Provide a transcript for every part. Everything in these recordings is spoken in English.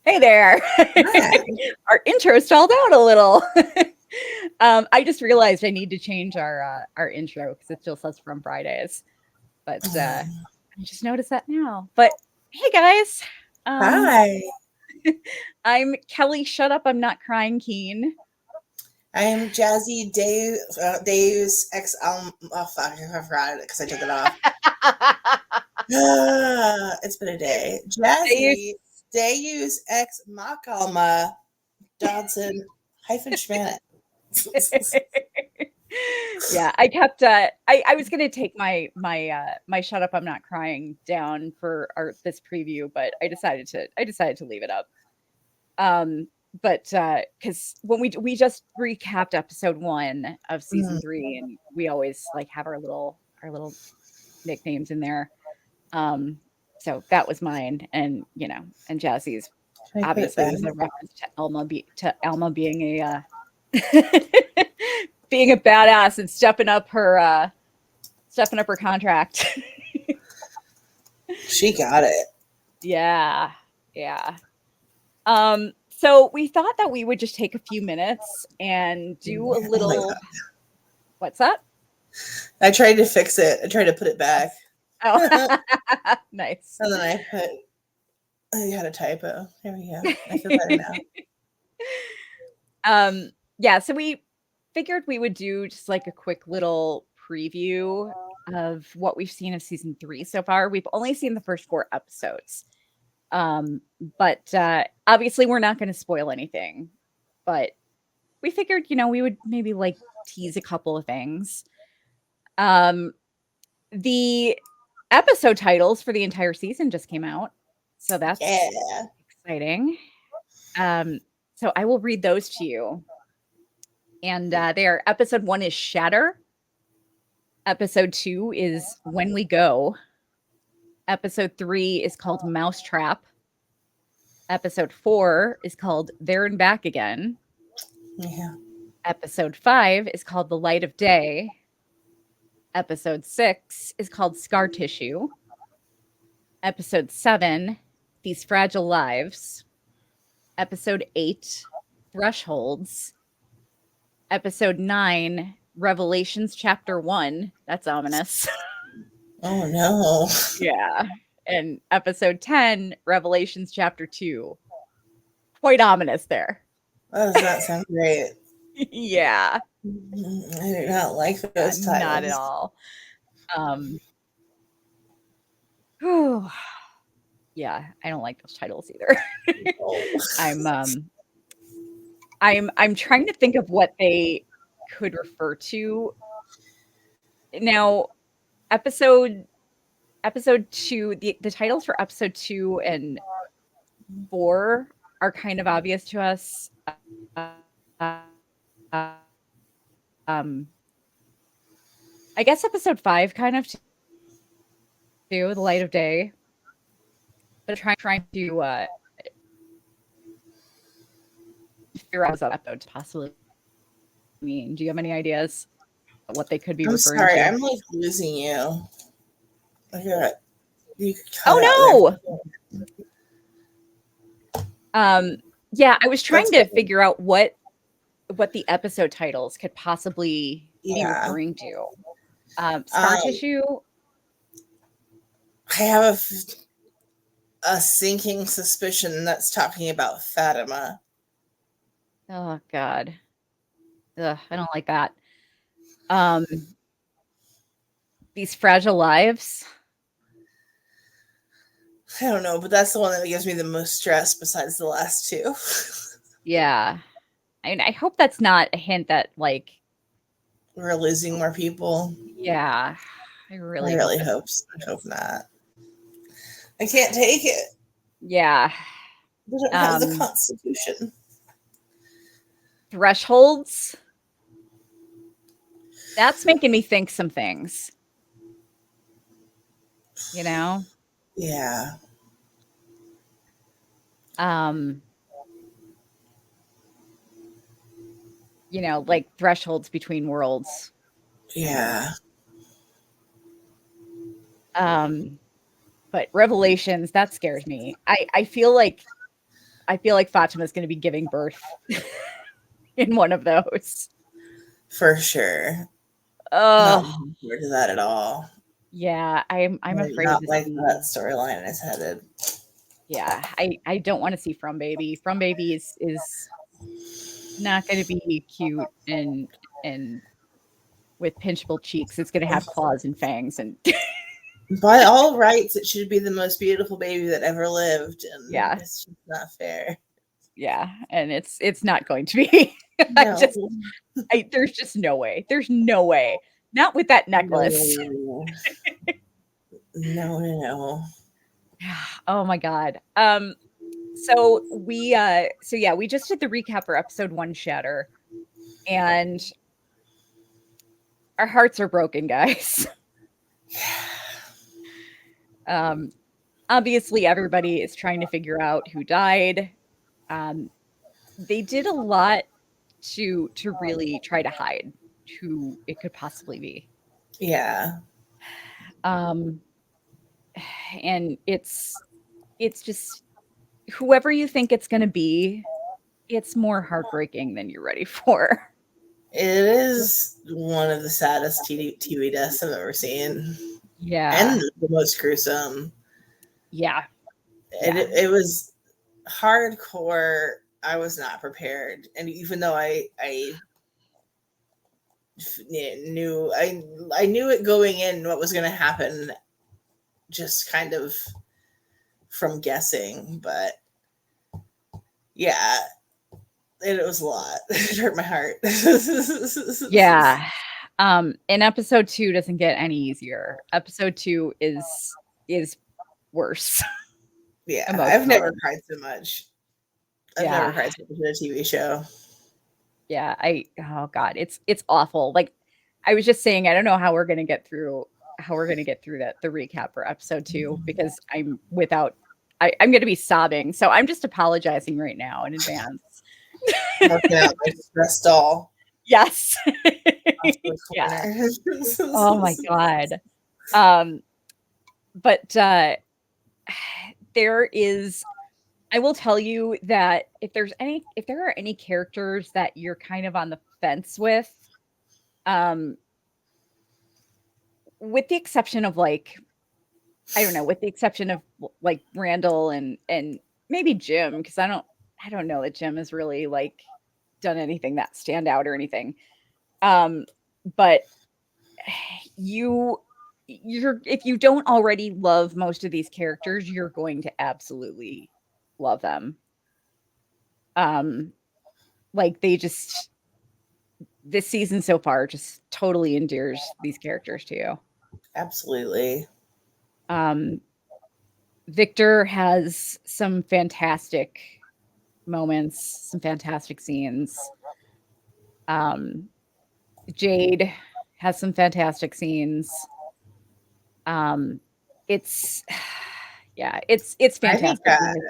Hey there. Hi. Our intro stalled out a little. I just realized I need to change our intro because it still says from Fridays. But I just noticed that now. But hey guys. Um Hi. I'm Kelly, shut up, I'm not crying Keen. I am Jazzy Deus X oh fuck, I forgot it because I took it off. It's been a day. They Jazzy Deus X Macalma Dodson hyphen Schmanet. Yeah, I kept I was gonna take my shut up I'm not crying down for our this preview, but I decided to leave it up. Um, but because when we just recapped episode 1 of season Mm, 3, and we always like have our little nicknames in there. Um, so that was mine, and and Jazzy's can I put it obviously back? was a reference to Alma being a being a badass and stepping up her contract. She got it. Yeah. Yeah. So we thought that we would just take a few minutes and do a Oh my little god. what's that? I tried to fix it. I tried to put it back. Oh, And nice. then I had a typo. There we go. I feel better now. Yeah, so we figured we would do just like a quick little preview of what we've seen of season 3 so far. We've only seen the first 4 episodes. Um, but obviously we're not going to spoil anything. But we figured, we would maybe like tease a couple of things. Um, the episode titles for the entire season just came out. So that's Yeah. exciting. Um, so I will read those to you. And they are episode 1 is Shatter. Episode 2 is When We Go. Episode 3 is called Mousetrap. Episode 4 is called There and Back Again. Yeah. Episode 5 is called The Light of Day. Episode 6 is called Scar Tissue. Episode 7, These Fragile Lives. Episode 8, Thresholds. Episode 9, Revelations Chapter 1. That's ominous. Oh no. Yeah. And episode 10, Revelations Chapter 2. Quite ominous there. That does not sound great. Yeah. I do not like Yeah, those not at titles. all. Um, whew. Yeah, I don't like those titles either. Oh. I'm I'm trying to think of what they could refer to. Now, episode episode 2, the titles for episode 2 and 4 are kind of obvious to us. Um, I guess episode 5 kind of too, The Light of Day, but trying to figure out what that episode possibly mean. Do you have any ideas what they could be I'm referring sorry, to? I'm like losing you. I got you cut out there. Oh no. Yeah, I was trying That's to better. figure out what the episode titles could possibly be Yeah. referring to. Scar Um, Tissue. I have a sinking suspicion that's talking about Fatima. Oh God. Ugh, I don't like that. Um, These Fragile Lives. I don't know, but that's the one that gives me the most stress besides the last two. Yeah. I hope that's not a hint that like, We're losing more people. yeah, I I really hope really it's hope. I hope not. I can't take it. yeah. They don't have the Um, Constitution. Thresholds. That's making me think some things, you know? Yeah. Um, like thresholds between worlds. Yeah. Um, but Revelations, that scares me. I feel like I feel like Fatima's going to be giving birth in one of those. For sure. Not Oh, looking forward to that at all. yeah, I'm afraid Not to like see. that storyline is headed. Yeah, I don't want to see From Baby. From Baby is not going to be cute and with pinchable cheeks. It's going to have claws and fangs and By all rights, it should be the most beautiful baby that ever lived, and yeah, it's just not fair. yeah, and it's not going to be. I No, just there's just no way. There's no way. Not with that necklace. no, no, no. Oh my god. So yeah, we just did the recap for episode 1 Shatter, and our hearts are broken, guys. Um obviously everybody is trying to figure out who died. Um they did a lot to really try to hide who it could possibly be. Yeah, Um and it's just whoever you think it's going to be, it's more heartbreaking than you're ready for. it is one of the saddest TV deaths I've ever seen, and Yeah. the most gruesome. Yeah. It Yeah. it was hardcore. I was not prepared, and even though I knew I knew it going in what was going to happen, just kind of from guessing, but yeah, it was a lot. It hurt my heart. Yeah. And episode 2 doesn't get any easier. Episode 2 is worse Yeah, I've never emotionally. cried so much. I've never Yeah. cried so much in a TV show. Yeah. Oh god, it's awful. Like I was just saying, I don't know how we're gonna get through the recap for episode 2 because I'm gonna be sobbing. So I'm just apologizing right now in advance. Working out my stress doll Yes. off the Yeah. corner. Oh my god. Um, but there is I will tell you that if there are any characters that you're kind of on the fence um, with the exception of like, I don't know, with the exception of like Randall and maybe Jim, because I don't know that Jim has really like done anything that stand out or anything. Um, but you you're if you don't already love most of these characters, you're going to absolutely love them. Um, like they just this season so far just totally endears these characters to you. Absolutely. Um, Victor has some fantastic moments, some fantastic scenes. Um, Jade has some fantastic scenes. Um, it's yeah, it's I think fantastic.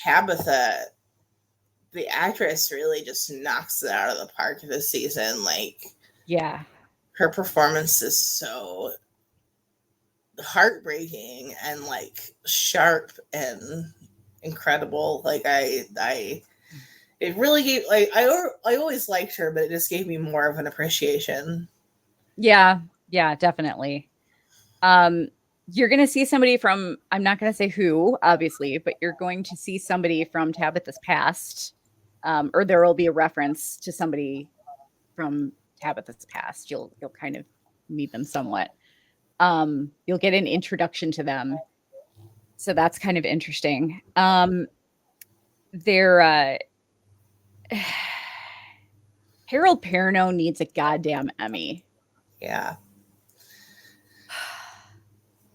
Tabitha, the actress, really just knocks it out of the park this season. Like, Yeah. her performance is so heartbreaking and like sharp and incredible. Like I it really gave like I always liked her, but it just gave me more of an appreciation. Yeah, yeah, definitely. Um, you're gonna see somebody from I'm not gonna say who, obviously, but you're going to see somebody from Tabitha's past, or there will be a reference to somebody from Tabitha's past. You'll kind of meet them somewhat. You'll get an introduction to them, so that's kind of interesting. They're Harold Perrineau needs a goddamn Emmy. Yeah.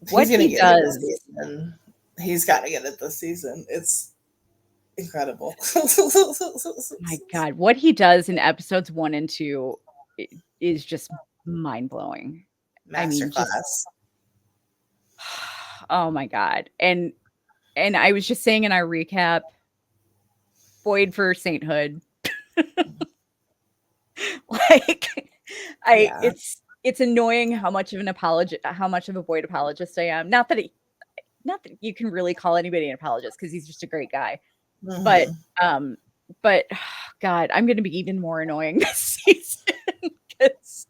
What He's gonna he get it this does, season. He's gotta get it this season. It's incredible. my God, what he does in episodes 1 and 2 is just mind blowing. I mean, just Masterclass. oh my God. And I was just saying in our recap, Boyd for sainthood. Like I Yeah. it's annoying how much of a Boyd apologist I am. Not that you can really call anybody an apologist because he's just a great guy. But Mhm. but God, I'm gonna be even more annoying this season because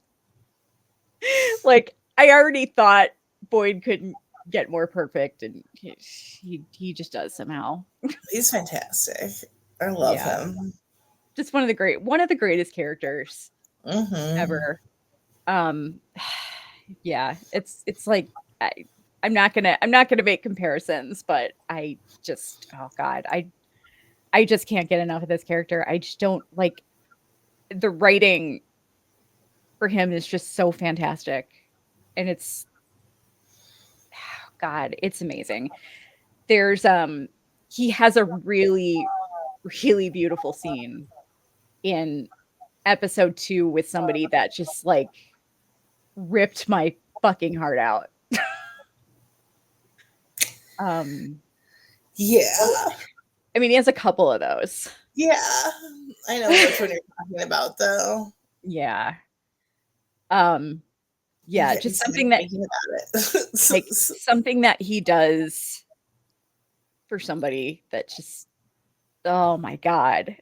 like I already thought Boyd couldn't get more perfect, and he just does somehow. He's fantastic. I love Yeah, him. just one of the greatest characters Mhm. ever. Um, yeah, it's like I, I'm not gonna make comparisons, but I just oh God, I just can't get enough of this character. I just don't like the writing for him is just so fantastic, and it's God, it's amazing. There's he has a really really beautiful scene in episode 2 with somebody that just like ripped my fucking heart out. Um well, Yeah. I mean, he has a couple of those. Yeah. I know which one you're talking about though. Yeah. Um yeah, Get me just started something that thinking about it. like something that he does for somebody that just oh my God.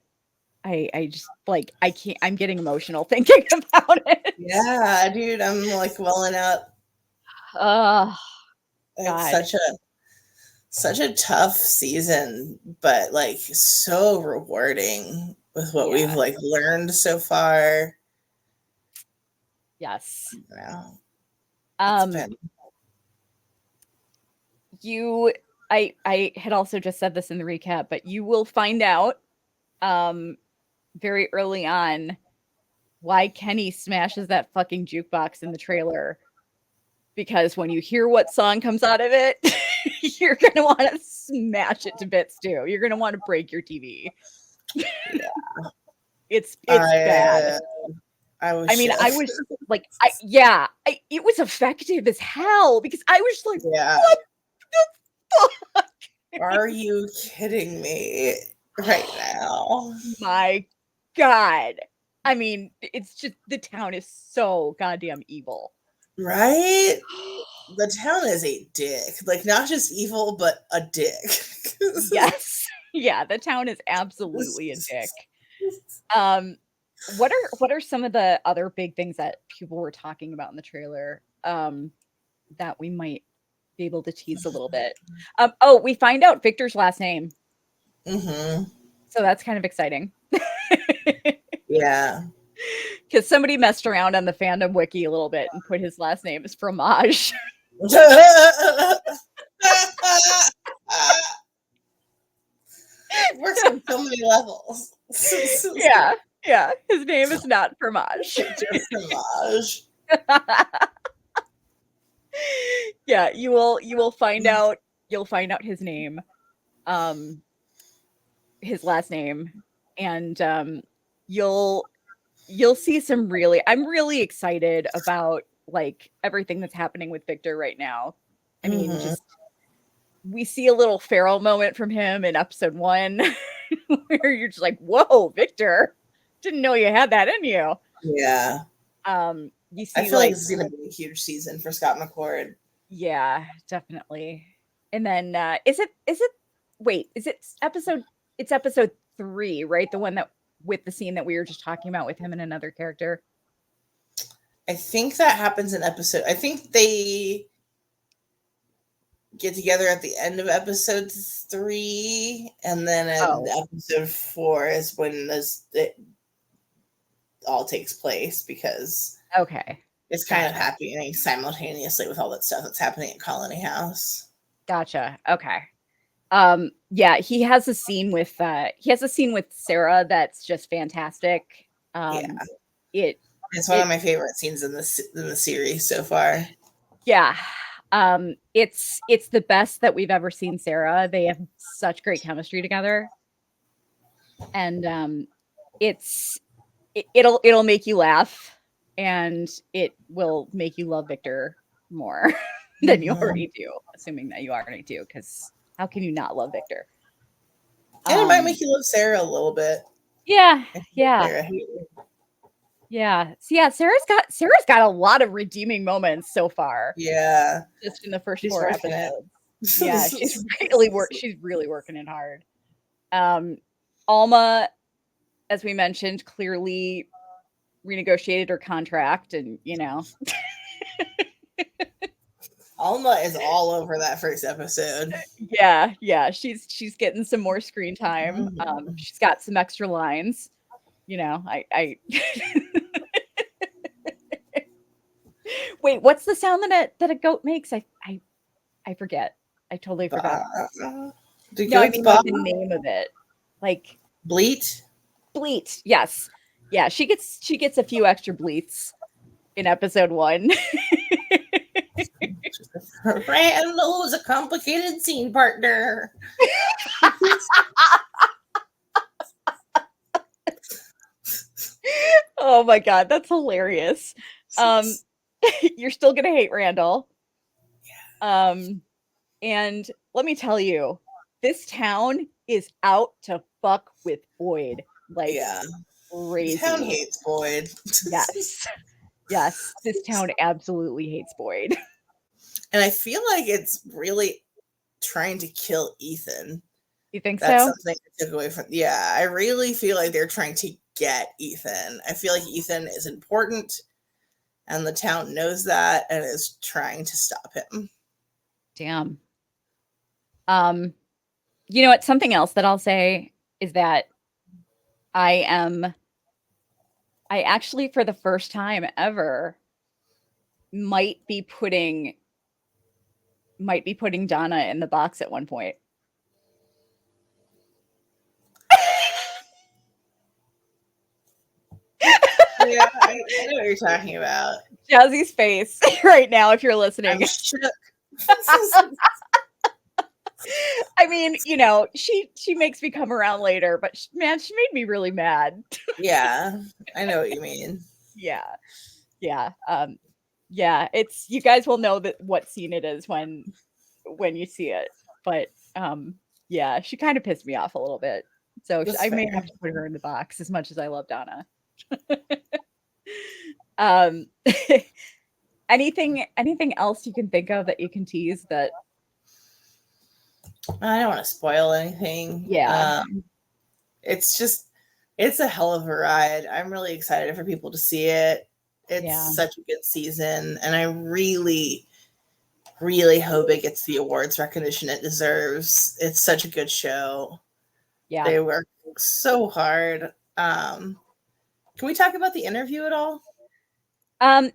I just like I can't I'm getting emotional thinking about it. Yeah, dude, I'm like welling up. Oh It's God. such a tough season, but like so rewarding with what we've Yeah. like learned so far. Yes. You know, it's Um been you I had also just said this in the recap, but you will find out um very early on why Kenny smashes that fucking jukebox in the trailer, because when you hear what song comes out of it, you're gonna want to smash it to bits too. You're gonna want to break your TV. yeah. It's bad. I I was I mean, I shook. was like, I yeah, it was effective as hell because I was like, Yeah. what the fuck? Are you kidding me right now? My God. I mean, it's just the town is so goddamn evil. Right? The town is a dick. Like not just evil, but a dick. Yes. Yeah, the town is absolutely a dick. Um, what are some of the other big things that people were talking about in the trailer, that we might be able to tease a little bit? Oh, we find out Victor's last name, Hmm. so that's kind of exciting. Yeah. Because somebody messed around on the fandom wiki a little bit and put his last name as Fromage. Works on so many levels. Yeah, yeah, his name is not Fromage. Victor Fromage. Yeah, you will find out you'll find out his name, um, his last name, and you'll you'll see some really I'm really excited about like everything that's happening with Victor right now. I mean, Hmm. just we see a little feral moment from him in episode 1 where you're just like, "Whoa, Victor, didn't know you had that in you." Yeah. You I see feel like like this is gonna be a huge season for Scott McCord. yeah, definitely. And then is it wait, is it episode it's episode 3, right? The one that with the scene that we were just talking about with him and another character? I think that happens in episode. I think they get together at the end of episode 3, and then in Oh, episode 4 is when it all takes place because okay. it's kind of Gotcha. happening simultaneously with all that stuff that's happening at Colony House. Gotcha. Okay. Yeah, he has a scene with Sarah that's just fantastic. Yeah, It it's one of it my favorite scenes in the series so far. yeah. It's the best that we've ever seen Sarah. They have such great chemistry together. And it'll make you laugh, and it will make you love Victor more than you Hmm. already do, assuming that you already do, because how can you not love Victor? And it might Um, make you love Sarah a little bit. yeah, If you're a yeah, Sarah hater. yeah. So yeah, Sarah's got a lot of redeeming moments so far, Yeah, just in the first she's 4 working it. episodes. Yeah, she's really working it hard. Alma, as we mentioned, clearly renegotiated her contract, and Alma is all over that first episode. yeah, she's getting some more screen time. Mhm. She's got some extra lines. I wait. What's the sound that a goat makes? I forget. I totally forgot. The No, I goats mean like bob? the name of it, like Bleat? bleat. Yes, yeah. She gets a few extra bleats in episode 1. Randall is a complicated scene partner. Oh my god, that's hilarious. Um, you're still gonna hate Randall. Um, and let me tell you, this town is out to fuck with Boyd like Yeah. The town crazy. hates Boyd. Yes, yes, this town absolutely hates Boyd. And I feel like it's really trying to kill Ethan. You think That's so? something I took away from. Yeah, I really feel like they're trying to get Ethan. I feel like Ethan is important, and the town knows that and is trying to stop him. Damn. Um, you know what? Something else that I'll say is that I am I actually for the first time ever might be putting Donna in the box at one point. Yeah, I know what you're talking about. Jazzy's face right now, if you're I'm listening. shook. I mean, she makes me come around later, but man, she made me really mad. Yeah, I know what you mean. Yeah, yeah, yeah. It's you guys will know that what scene it is when you see it, but yeah, she kind of pissed me off a little bit. So That's I may fair. have to put her in the box as much as I love Donna. Um, anything else you can think of that you can tease that? I don't want to spoil anything. Yeah, It's a hell of a ride. I'm really excited for people to see it. yeah, It's such a good season, and I really, really hope it gets the awards recognition it deserves. It's such a good show. yeah. They work so hard. Can we talk about the interview at all? Um,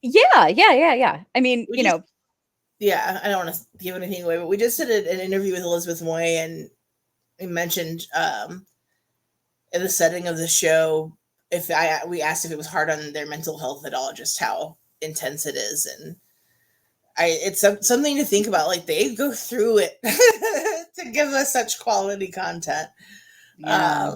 yeah. I mean, We just, yeah, I don't want to give anything away, but we just did an interview with Elizabeth Moy, and we mentioned in the setting of the show, if we asked if it was hard on their mental health at all, just how intense it is, and it's something to think about. Like they go through it to give us such quality content, yeah,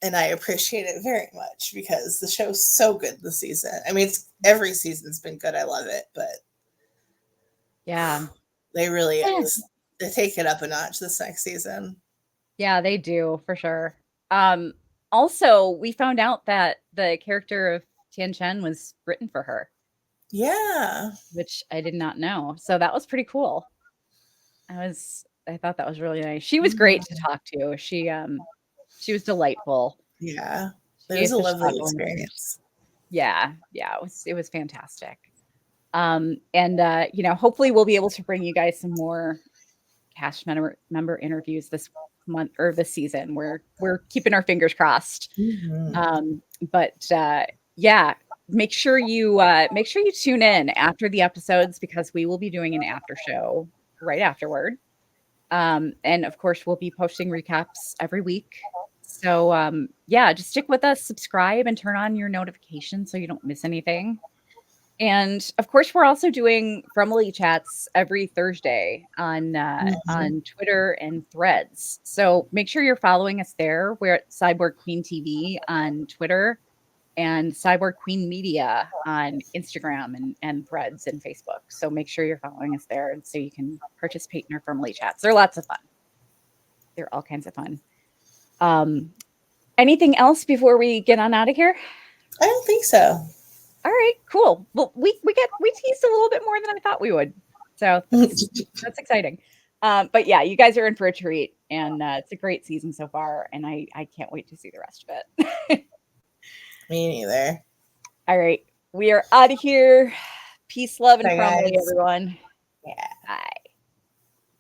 and I appreciate it very much because the show's so good this season. I mean, every season's been good. I love it, but yeah. they really Eh, they take it up a notch this next season. yeah, they do for sure. Um, Also, we found out that the character of Tian Chen was written for her, Yeah, which I did not know. So that was pretty cool. I thought that was really nice. She was great to talk to. She was delightful. yeah, it She was has a such lovely thoughtful information. experience. Yeah, it was fantastic. And hopefully we'll be able to bring you guys some more member interviews this month or this season. We're keeping our fingers crossed. Mhm. But yeah, make sure you tune in after the episodes because we will be doing an after show right afterward. And of course, we'll be posting recaps every week. So yeah, just stick with us, subscribe, and turn on your notifications so you don't miss anything. And of course, we're also doing Frumly chats every Thursday Mhm. on Twitter and Threads. So make sure you're following us there. We're at Cyborg Queen TV on Twitter and Cyborg Queen Media on Instagram and Threads and Facebook. So make sure you're following us there, and so you can participate in our Frumly chats. They're lots of fun. They're all kinds of fun. Um, Anything else before we get on out of here? I don't think so. All right, cool. Well, we teased a little bit more than I thought we would, so that's exciting. But yeah, you guys are in for a treat, and it's a great season so far, and I can't wait to see the rest of it. Me neither. All right, we are out of here. Peace, love, and Bye, crumble, guys. everyone.